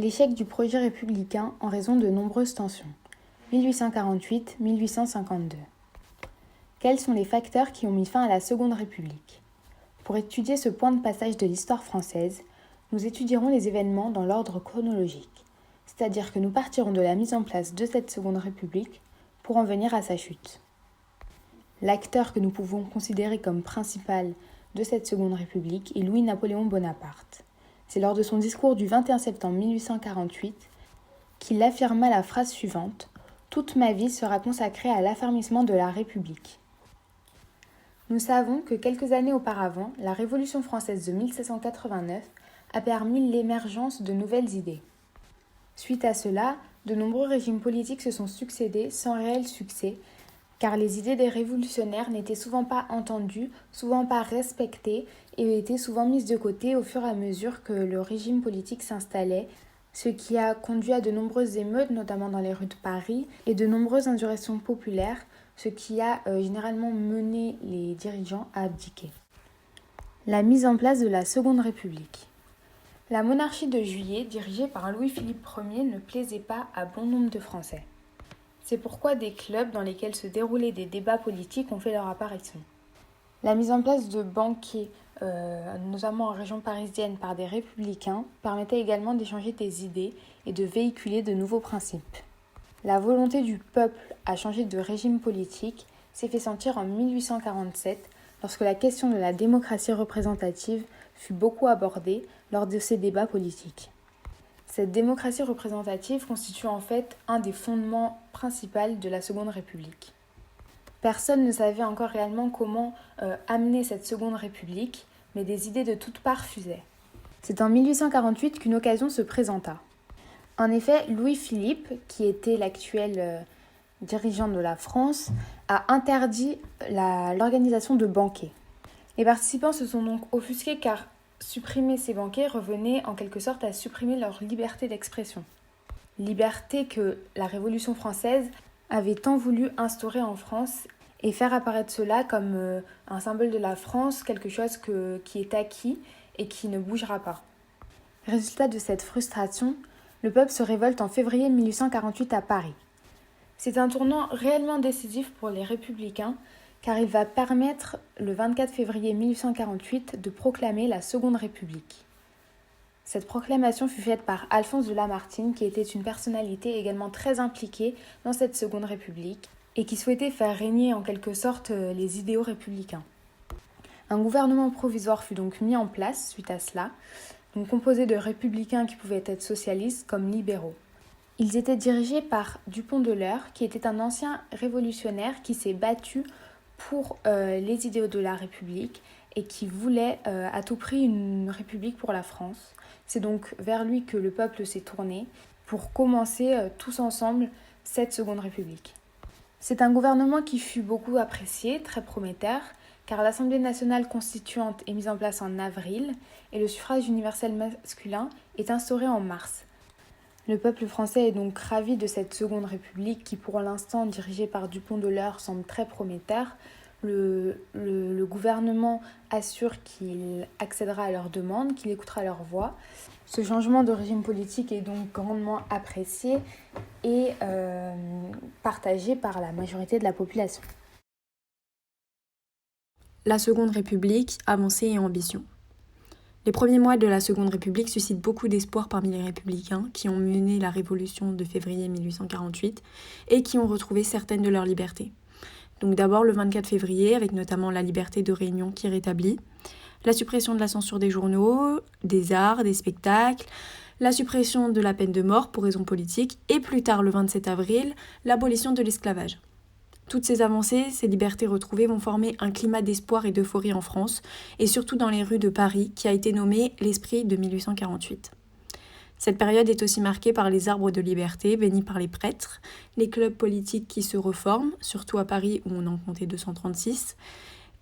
L'échec du projet républicain en raison de nombreuses tensions. 1848-1852. Quels sont les facteurs qui ont mis fin à la Seconde République ? Pour étudier ce point de passage de l'histoire française, nous étudierons les événements dans l'ordre chronologique, c'est-à-dire que nous partirons de la mise en place de cette Seconde République pour en venir à sa chute. L'acteur que nous pouvons considérer comme principal de cette Seconde République est Louis-Napoléon Bonaparte. C'est lors de son discours du 21 septembre 1848 qu'il affirma la phrase suivante : « Toute ma vie sera consacrée à l'affermissement de la République ». Nous savons que quelques années auparavant, la Révolution française de 1789 a permis l'émergence de nouvelles idées. Suite à cela, de nombreux régimes politiques se sont succédés sans réel succès, car les idées des révolutionnaires n'étaient souvent pas entendues, souvent pas respectées et étaient souvent mises de côté au fur et à mesure que le régime politique s'installait, ce qui a conduit à de nombreuses émeutes, notamment dans les rues de Paris, et de nombreuses insurrections populaires, ce qui a généralement mené les dirigeants à abdiquer. La mise en place de la Seconde République. La monarchie de Juillet, dirigée par Louis-Philippe Ier, ne plaisait pas à bon nombre de Français. C'est pourquoi des clubs dans lesquels se déroulaient des débats politiques ont fait leur apparition. La mise en place de banquets, notamment en région parisienne par des républicains, permettait également d'échanger des idées et de véhiculer de nouveaux principes. La volonté du peuple à changer de régime politique s'est fait sentir en 1847, lorsque la question de la démocratie représentative fut beaucoup abordée lors de ces débats politiques. Cette démocratie représentative constitue en fait un des fondements principaux de la Seconde République. Personne ne savait encore réellement comment amener cette Seconde République, mais des idées de toutes parts fusaient. C'est en 1848 qu'une occasion se présenta. En effet, Louis-Philippe, qui était l'actuel dirigeant de la France, a interdit l'organisation de banquets. Les participants se sont donc offusqués car supprimer ces banquets revenait en quelque sorte à supprimer leur liberté d'expression. Liberté que la Révolution française avait tant voulu instaurer en France et faire apparaître cela comme un symbole de la France, quelque chose qui est acquis et qui ne bougera pas. Résultat de cette frustration, le peuple se révolte en février 1848 à Paris. C'est un tournant réellement décisif pour les républicains, car il va permettre, le 24 février 1848, de proclamer la Seconde République. Cette proclamation fut faite par Alphonse de Lamartine, qui était une personnalité également très impliquée dans cette Seconde République, et qui souhaitait faire régner en quelque sorte les idéaux républicains. Un gouvernement provisoire fut donc mis en place suite à cela, donc composé de républicains qui pouvaient être socialistes comme libéraux. Ils étaient dirigés par Dupont de l'Eure, qui était un ancien révolutionnaire qui s'est battu pour les idéaux de la République et qui voulait à tout prix une République pour la France. C'est donc vers lui que le peuple s'est tourné pour commencer tous ensemble cette Seconde République. C'est un gouvernement qui fut beaucoup apprécié, très prometteur, car l'Assemblée nationale constituante est mise en place en avril et le suffrage universel masculin est instauré en mars. Le peuple français est donc ravi de cette Seconde République qui, pour l'instant, dirigée par Dupont de l'Eure, semble très prometteur. Le gouvernement assure qu'il accédera à leurs demandes, qu'il écoutera leurs voix. Ce changement de régime politique est donc grandement apprécié et partagé par la majorité de la population. La Seconde République, avancée et ambition. Les premiers mois de la Seconde République suscitent beaucoup d'espoir parmi les républicains qui ont mené la révolution de février 1848 et qui ont retrouvé certaines de leurs libertés. Donc d'abord le 24 février, avec notamment la liberté de réunion qui est rétablie, la suppression de la censure des journaux, des arts, des spectacles, la suppression de la peine de mort pour raisons politiques et plus tard le 27 avril, l'abolition de l'esclavage. Toutes ces avancées, ces libertés retrouvées vont former un climat d'espoir et d'euphorie en France, et surtout dans les rues de Paris, qui a été nommé l'esprit de 1848. Cette période est aussi marquée par les arbres de liberté bénis par les prêtres, les clubs politiques qui se reforment, surtout à Paris où on en comptait 236,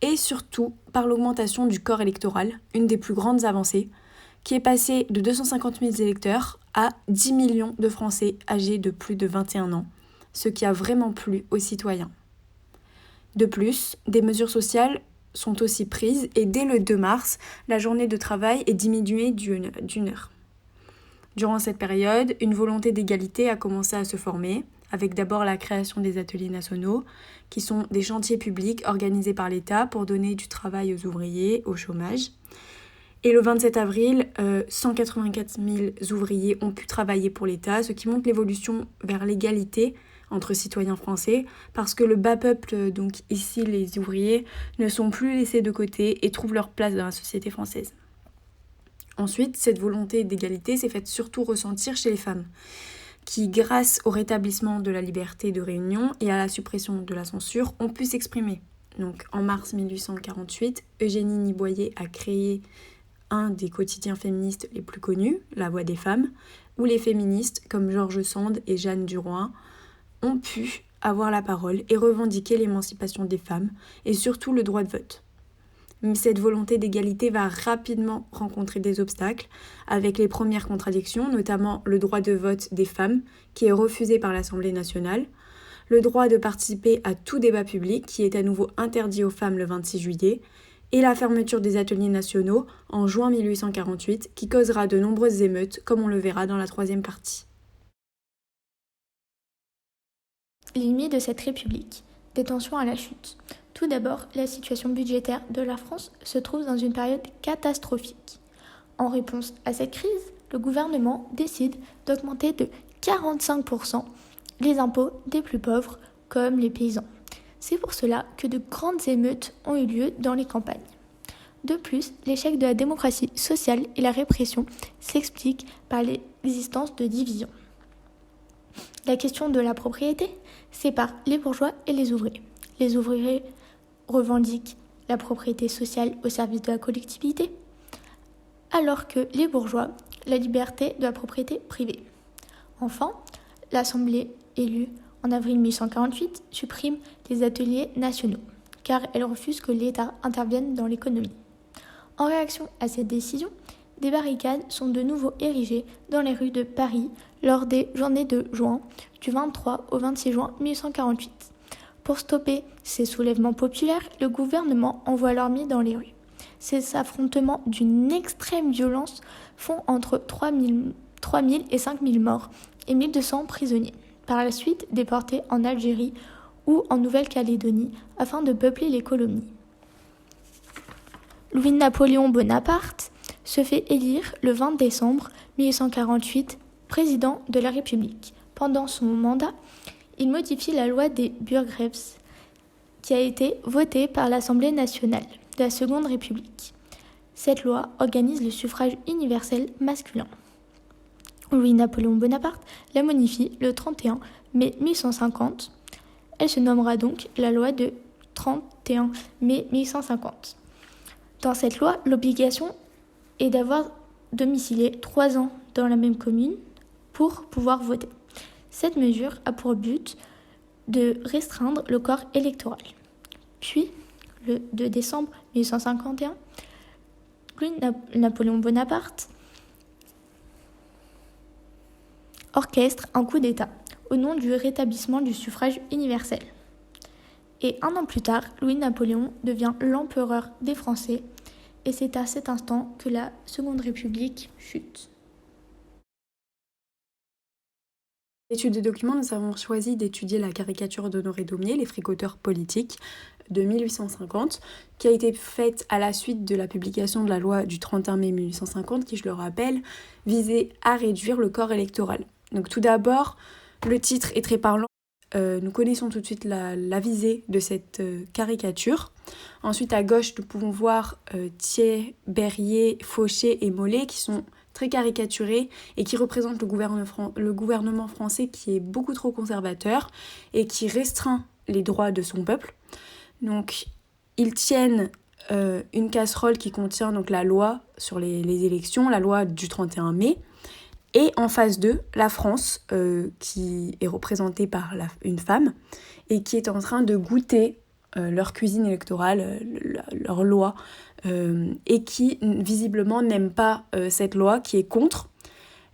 et surtout par l'augmentation du corps électoral, une des plus grandes avancées, qui est passé de 250 000 électeurs à 10 millions de Français âgés de plus de 21 ans, ce qui a vraiment plu aux citoyens. De plus, des mesures sociales sont aussi prises et dès le 2 mars, la journée de travail est diminuée d'une heure. Durant cette période, une volonté d'égalité a commencé à se former, avec d'abord la création des ateliers nationaux, qui sont des chantiers publics organisés par l'État pour donner du travail aux ouvriers au chômage. Et le 27 avril, 184 000 ouvriers ont pu travailler pour l'État, ce qui montre l'évolution vers l'égalité entre citoyens français, parce que le bas peuple, donc ici les ouvriers, ne sont plus laissés de côté et trouvent leur place dans la société française. Ensuite, cette volonté d'égalité s'est faite surtout ressentir chez les femmes, qui, grâce au rétablissement de la liberté de réunion et à la suppression de la censure, ont pu s'exprimer. Donc, en mars 1848, Eugénie Niboyer a créé un des quotidiens féministes les plus connus, La Voix des femmes, où les féministes, comme George Sand et Jeanne Duroy, ont pu avoir la parole et revendiquer l'émancipation des femmes, et surtout le droit de vote. Mais cette volonté d'égalité va rapidement rencontrer des obstacles, avec les premières contradictions, notamment le droit de vote des femmes, qui est refusé par l'Assemblée nationale, le droit de participer à tout débat public, qui est à nouveau interdit aux femmes le 26 juillet, et la fermeture des ateliers nationaux en juin 1848, qui causera de nombreuses émeutes, comme on le verra dans la troisième partie. Les limites de cette république. Des tensions à la chute. Tout d'abord, la situation budgétaire de la France se trouve dans une période catastrophique. En réponse à cette crise, le gouvernement décide d'augmenter de 45% les impôts des plus pauvres, comme les paysans. C'est pour cela que de grandes émeutes ont eu lieu dans les campagnes. De plus, l'échec de la démocratie sociale et la répression s'expliquent par l'existence de divisions. La question de la propriété sépare les bourgeois et les ouvriers. Les ouvriers revendiquent la propriété sociale au service de la collectivité, alors que les bourgeois, la liberté de la propriété privée. Enfin, l'Assemblée élue en avril 1848 supprime les ateliers nationaux, car elle refuse que l'État intervienne dans l'économie. En réaction à cette décision, des barricades sont de nouveau érigées dans les rues de Paris lors des journées de juin, du 23 au 26 juin 1848. Pour stopper ces soulèvements populaires, le gouvernement envoie l'armée dans les rues. Ces affrontements d'une extrême violence font entre 3 000 et 5 000 morts et 1 200 prisonniers, par la suite déportés en Algérie ou en Nouvelle-Calédonie afin de peupler les colonies. Louis-Napoléon Bonaparte se fait élire le 20 décembre 1848 président de la République. Pendant son mandat, il modifie la loi des Burggrefs qui a été votée par l'Assemblée nationale de la Seconde République. Cette loi organise le suffrage universel masculin. Louis-Napoléon Bonaparte la modifie le 31 mai 1850. Elle se nommera donc la loi de 31 mai 1850. Dans cette loi, l'obligation est d'avoir domicilié 3 ans dans la même commune pour pouvoir voter. Cette mesure a pour but de restreindre le corps électoral. Puis, le 2 décembre 1851, Louis-Napoléon Bonaparte orchestre un coup d'État au nom du rétablissement du suffrage universel. Et 1 an plus tard, Louis-Napoléon devient l'empereur des Français et c'est à cet instant que la Seconde République chute. L'étude de documents, nous avons choisi d'étudier la caricature d'Honoré Daumier, les fricoteurs politiques, de 1850, qui a été faite à la suite de la publication de la loi du 31 mai 1850, qui, je le rappelle, visait à réduire le corps électoral. Donc tout d'abord, le titre est très parlant. Nous connaissons tout de suite la visée de cette caricature. Ensuite, à gauche, nous pouvons voir Thiers, Berryer, Fauché et Molé, qui sont très caricaturés et qui représentent le gouvernement français qui est beaucoup trop conservateur et qui restreint les droits de son peuple. Donc, ils tiennent une casserole qui contient donc la loi sur les élections, la loi du 31 mai. Et en face d'eux, la France, qui est représentée par une femme et qui est en train de goûter leur cuisine électorale, leur loi, et qui visiblement n'aime pas cette loi, qui est contre.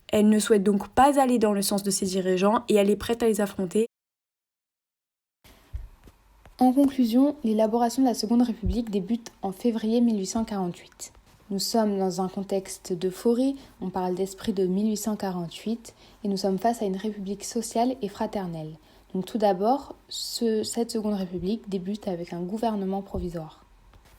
Elle ne souhaite donc pas aller dans le sens de ses dirigeants et elle est prête à les affronter. En conclusion, l'élaboration de la Seconde République débute en février 1848. Nous sommes dans un contexte d'euphorie, on parle d'esprit de 1848 et nous sommes face à une république sociale et fraternelle. Donc tout d'abord, cette seconde république débute avec un gouvernement provisoire.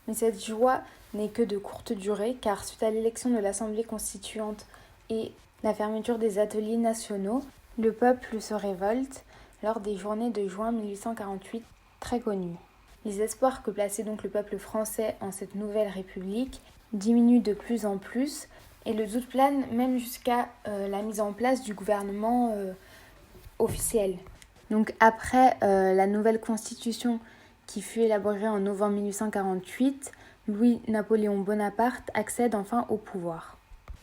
Mais cette joie n'est que de courte durée car suite à l'élection de l'Assemblée constituante et la fermeture des ateliers nationaux, le peuple se révolte lors des journées de juin 1848 très connues. Les espoirs que plaçait donc le peuple français en cette nouvelle république diminuent de plus en plus et le doute plane même jusqu'à la mise en place du gouvernement officiel. Donc après la nouvelle constitution qui fut élaborée en novembre 1848, Louis-Napoléon Bonaparte accède enfin au pouvoir.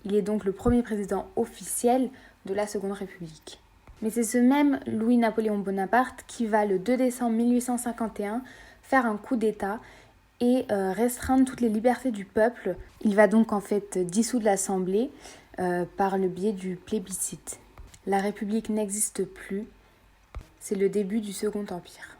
Il est donc le premier président officiel de la Seconde République. Mais c'est ce même Louis-Napoléon Bonaparte qui va le 2 décembre 1851 faire un coup d'État et restreindre toutes les libertés du peuple. Il va donc en fait dissoudre l'Assemblée par le biais du plébiscite. La République n'existe plus, c'est le début du Second Empire.